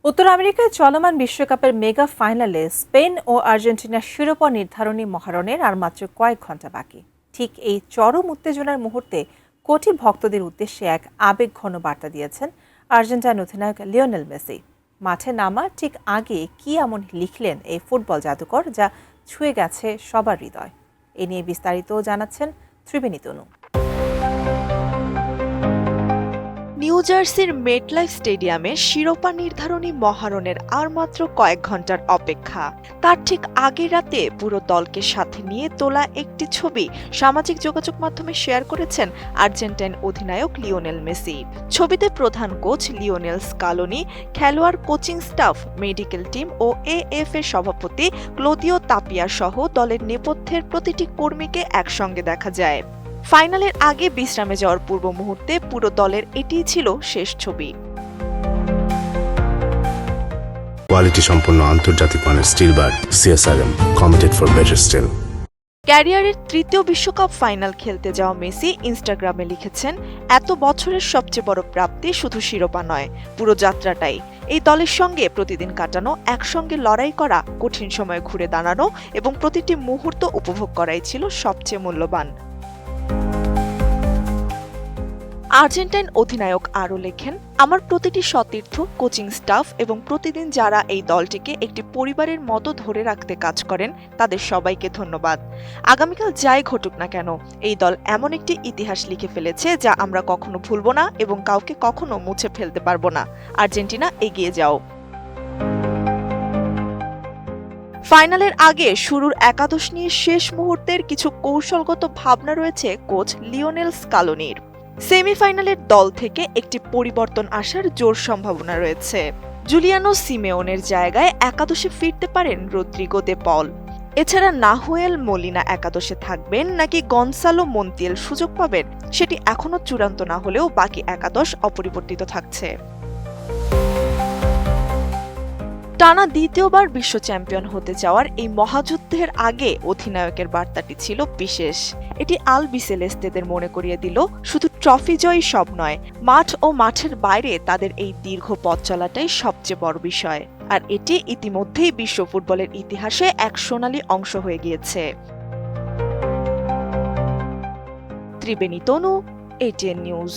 উত্তর আমেরিকায় চলমান বিশ্বকাপের মেগা ফাইনালে স্পেন ও আর্জেন্টিনার শিরোপা নির্ধারণী মহারণের আর মাত্র কয়েক ঘন্টা বাকি। ঠিক এই চরম উত্তেজনার মুহূর্তে কোটি ভক্তদের উদ্দেশ্যে এক আবেগঘন বার্তা দিয়েছেন আর্জেন্টাইন অধিনায়ক লিওনেল মেসি। মাঠে নামার ঠিক আগে কি এমন লিখলেন এই ফুটবল জাদুকর, যা ছুঁয়ে গেছে সবার হৃদয়? এ নিয়ে বিস্তারিত জানাচ্ছেন ত্রিবেণী তনু। নিউ জার্সির মেটলাইফ স্টেডিয়ামে শিরোপা নির্ধারণী মহারণের আর মাত্র কয়েক ঘন্টার অপেক্ষা। তার ঠিক আগের রাতে পুরো দলকে সাথে নিয়ে তোলা একটি ছবি সামাজিক যোগাযোগ মাধ্যমে শেয়ার করেছেন আর্জেন্টাইন অধিনায়ক লিওনেল মেসি। ছবিতে প্রধান কোচ লিওনেল স্কালোনি, খেলোয়াড়, কোচিং স্টাফ, মেডিকেল টিম ও এএফ এর সভাপতি ক্লোদিও তাপিয়া সহ দলের নেপথ্যের প্রতিটি কর্মীকে একসঙ্গে দেখা যায়। ফাইনালের আগে বিশ্রামে যাওয়ার পূর্ব মুহূর্তে পুরো দলের এটিই ছিল শেষ ছবি। কোয়ালিটি সম্পন্ন আন্তর্জাতিক মানের still bar CSRM, committed for better still. ক্যারিয়ারের তৃতীয় বিশ্বকাপ ফাইনাল খেলতে যাওয়া মেসি ইনস্টাগ্রামে লিখেছেন, এত বছরের সবচেয়ে বড় প্রাপ্তি শুধু শিরোপা নয়, পুরো যাত্রাটাই। এই দলের সঙ্গে প্রতিদিন কাটানো, একসঙ্গে লড়াই করা, কঠিন সময়ে ঘুরে দাঁড়ানো এবং প্রতিটি মুহূর্ত উপভোগ করাই ছিল সবচেয়ে মূল্যবান। আর্জেন্টাইন অধিনায়ক আরও লেখেন, আমার প্রতিটি সতীর্থ, কোচিং স্টাফ এবং প্রতিদিন যারা এই দলটিকে একটি পরিবারের মতো ধরে রাখতে কাজ করেন, তাদের সবাইকে ধন্যবাদ। আগামীকাল যাই ঘটুক না কেন, এই দল এমন একটি ইতিহাস লিখে ফেলেছে যা আমরা কখনো ভুলব না এবং কাউকে কখনো মুছে ফেলতে পারবো না। আর্জেন্টিনা, এগিয়ে যাও। ফাইনালের আগে শুরুর একাদশ নিয়ে শেষ মুহূর্তের কিছু কৌশলগত ভাবনা রয়েছে কোচ লিওনেল স্কালোনির। সেমিফাইনালের দল থেকে একটি পরিবর্তন আসার জোর সম্ভাবনা রয়েছে। জুলিয়ানো সিমেওনের জায়গায় একাদশে ফিরতে পারেন রদ্রিগো দে পল। এছাড়া নাহুয়েল মোলিনা একাদশে থাকবেন নাকি গনসালো মন্তিয়েল সুযোগ পাবেন, সেটি এখনও চূড়ান্ত না হলেও বাকি একাদশ অপরিবর্তিত থাকছে। টানা দ্বিতীয়বার বিশ্ব চ্যাম্পিয়ন হতে যাওয়ার এই মহাযুদ্ধের আগে অধিনায়কের বার্তাটি ছিল বিশেষ। এটি আলবিসেলেস্তেদের মনে করিয়ে দিল, শুধু ট্রফি জয়ই সব নয়, মাঠ ও মাঠের বাইরে তাদের এই দীর্ঘ পথ চলাটাই সবচেয়ে বড় বিষয়। আর এটি ইতিমধ্যেই বিশ্ব ফুটবলের ইতিহাসে এক সোনালী অংশ হয়ে গিয়েছে। ত্রিবেণী তনু, ATN নিউজ।